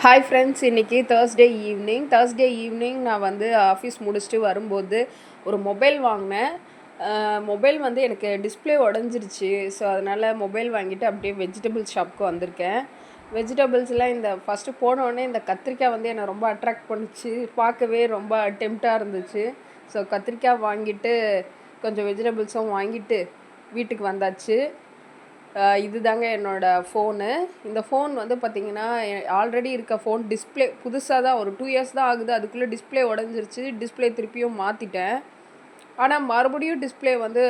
Hi friends, இன்றைக்கி Thursday evening நான் வந்து ஆஃபீஸ் முடிச்சுட்டு வரும்போது ஒரு மொபைல் வாங்கினேன். மொபைல் வந்து எனக்கு டிஸ்பிளே உடஞ்சிருச்சு. ஸோ அதனால் மொபைல் வாங்கிட்டு அப்படியே வெஜிடபிள்ஸ் ஷாப்புக்கு வந்திருக்கேன். வெஜிடபிள்ஸ்லாம் இந்த ஃபஸ்ட்டு போனோடனே இந்த கத்திரிக்காய் வந்து என்னை ரொம்ப அட்ராக்ட் பண்ணிச்சு. பார்க்கவே ரொம்ப டெம்ப்டாக இருந்துச்சு. ஸோ கத்திரிக்காய் வாங்கிட்டு கொஞ்சம் வெஜிடபிள்ஸும் வாங்கிட்டு வீட்டுக்கு வந்தாச்சு. இதுதாங்க என்னோடய ஃபோனு. இந்த ஃபோன் வந்து பார்த்திங்கன்னா, ஆல்ரெடி இருக்க ஃபோன் டிஸ்பிளே புதுசாக தான் ஒரு 2 இயர்ஸ் தான் ஆகுது. அதுக்குள்ளே டிஸ்பிளே உடஞ்சிருச்சு. டிஸ்பிளே திருப்பியும் மாற்றிட்டேன். ஆனால் மறுபடியும் டிஸ்பிளே வந்து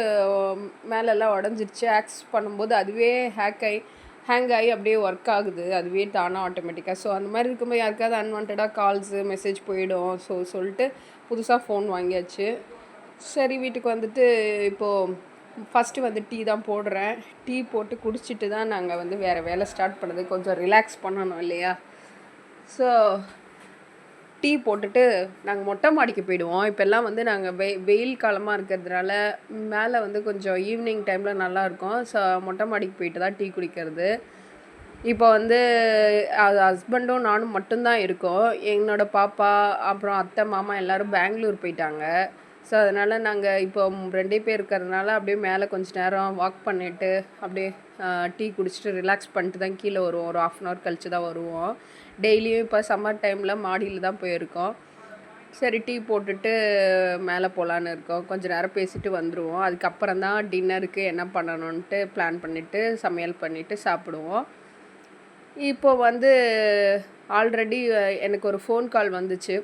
மேலெல்லாம் உடஞ்சிருச்சு. ஆக்சஸ் பண்ணும்போது அதுவே ஹேங் ஆகி அப்படியே ஒர்க் ஆகுது. அதுவே தானாக ஆட்டோமேட்டிக்காக. ஸோ அந்த மாதிரி இருக்கும்போது யாருக்காவது அன்வான்டாக கால்ஸு மெசேஜ் போயிடும். சொல்லிட்டு புதுசாக ஃபோன் வாங்கியாச்சு. சரி, வீட்டுக்கு வந்துட்டு இப்போது ஃபஸ்ட்டு வந்து டீ தான் போடுறேன். டீ போட்டு குடிச்சிட்டு தான் நாங்கள் வந்து வேறு வேலை ஸ்டார்ட் பண்ணது. கொஞ்சம் ரிலாக்ஸ் பண்ணணும் இல்லையா? ஸோ டீ போட்டுட்டு நாங்கள் மொட்டை மாடிக்கு போயிடுவோம். இப்போல்லாம் வந்து நாங்கள் வெயில் காலமாக இருக்கிறதுனால மேலே வந்து கொஞ்சம் ஈவினிங் டைமில் நல்லாயிருக்கும். ஸோ மொட்டை மாடிக்கு போயிட்டு தான் டீ குடிக்கிறது. இப்போ வந்து அது ஹஸ்பண்டும் நானும் மட்டும்தான் இருக்கோம். என்னோடய பாப்பா அப்புறம் அத்தை மாமா எல்லோரும் பெங்களூர் போயிட்டாங்க. ஸோ அதனால் நாங்கள் இப்போ 2 பேர் இருக்கிறதுனால அப்படியே மேலே கொஞ்சம் நேரம் வாக் பண்ணிவிட்டு அப்படியே டீ குடிச்சிட்டு ரிலாக்ஸ் பண்ணிட்டு தான் கீழே வருவோம். ஒரு 1/2 அன் ஹவர் கழித்து தான் வருவோம். டெய்லியும் இப்போ சம்மர் டைமில் மாடியில் தான் போயிருக்கோம். சரி, டீ போட்டுட்டு மேலே போகலான்னு இருக்கோம். கொஞ்சம் நேரம் பேசிட்டு வந்துடுவோம். அதுக்கப்புறம் தான் டின்னருக்கு என்ன பண்ணணுன்ட்டு பிளான் பண்ணிவிட்டு சமையல் பண்ணிவிட்டு சாப்பிடுவோம். இப்போ வந்து ஆல்ரெடி எனக்கு ஒரு ஃபோன் கால் வந்துச்சு.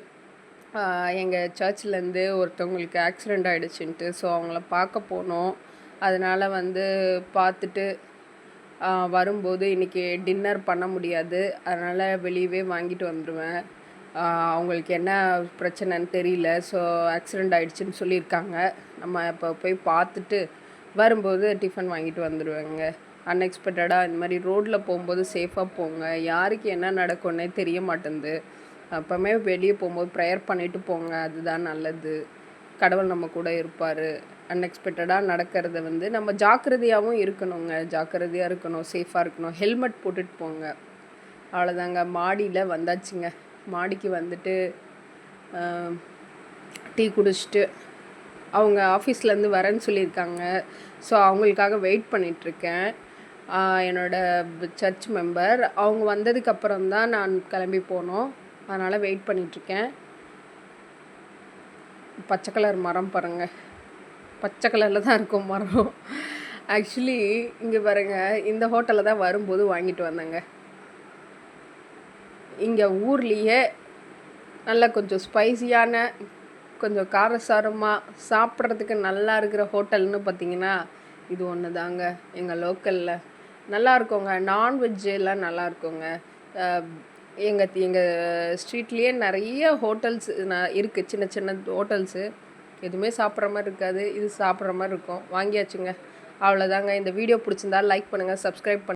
எங்கள் சர்ச்லேருந்து ஒருத்தவங்களுக்கு ஆக்சிடெண்ட் ஆகிடுச்சின்ட்டு. ஸோ அவங்கள பார்க்க போனோம். அதனால் வந்து பார்த்துட்டு வரும்போது இன்றைக்கி டின்னர் பண்ண முடியாது. அதனால் வெளியவே வாங்கிட்டு வந்துடுவேன். அவங்களுக்கு என்ன பிரச்சனைன்னு தெரியல. ஸோ ஆக்சிடெண்ட் ஆகிடுச்சின்னு சொல்லியிருக்காங்க. நம்ம இப்போ போய் பார்த்துட்டு வரும்போது டிஃபன் வாங்கிட்டு வந்துடுவேங்க. அன்எக்ஸ்பெக்டடாக இந்த மாதிரி ரோட்டில் போகும்போது சேஃபாக போங்க. யாருக்கு என்ன நடக்கும்னே தெரிய மாட்டேங்குது. அப்போவுமே வெளியே போகும்போது ப்ரேயர் பண்ணிவிட்டு போங்க. அதுதான் நல்லது. கடவுள் நம்ம கூட இருப்பார். அன்எக்ஸ்பெக்டடாக நடக்கிறத வந்து நம்ம ஜாக்கிரதையாகவும் இருக்கணுங்க. ஜாக்கிரதையாக இருக்கணும், சேஃபாக இருக்கணும். ஹெல்மெட் போட்டுட்டு போங்க. அவ்வளோதாங்க. மாடியில் வந்தாச்சுங்க. மாடிக்கு வந்துட்டு டீ குடிச்சிட்டு அவங்க ஆஃபீஸ்லேருந்து வரேன்னு சொல்லியிருக்காங்க. ஸோ அவங்களுக்காக வெயிட் பண்ணிகிட்ருக்கேன். என்னோடய சர்ச் மெம்பர் அவங்க வந்ததுக்கப்புறம் தான் நான் கிளம்பி போனோம். அதனால் வெயிட் பண்ணிகிட்ருக்கேன். பச்சை கலர் மரம் பாருங்கள். பச்சை கலரில் தான் இருக்கும் மரம். ஆக்சுவலி இங்கே பாருங்கள், இந்த ஹோட்டலில் தான் வரும்போது வாங்கிட்டு வந்தேங்க. இங்கே ஊர்லேயே நல்லா கொஞ்சம் ஸ்பைசியான, கொஞ்சம் காரசாரமாக சாப்பிட்றதுக்கு நல்லா இருக்கிற ஹோட்டல்னு பார்த்திங்கன்னா இது ஒன்று தாங்க. எங்கள் லோக்கலில் நல்லா இருக்குங்க. நான்வெஜ்ஜு எல்லாம் நல்லா இருக்குங்க. எங்கள் ஸ்ட்ரீட்லேயே நிறைய ஹோட்டல்ஸ் இருக்குது. சின்ன சின்ன ஹோட்டல்ஸு. எதுவுமே சாப்பிட்ற மாதிரி இருக்காது. இது சாப்பிட்ற மாதிரி இருக்கும். வாங்கியாச்சுங்க. அவ்வளோதாங்க. இந்த வீடியோ பிடிச்சிருந்தா லைக் பண்ணுங்கள், சப்ஸ்கிரைப் பண்ணுங்கள்.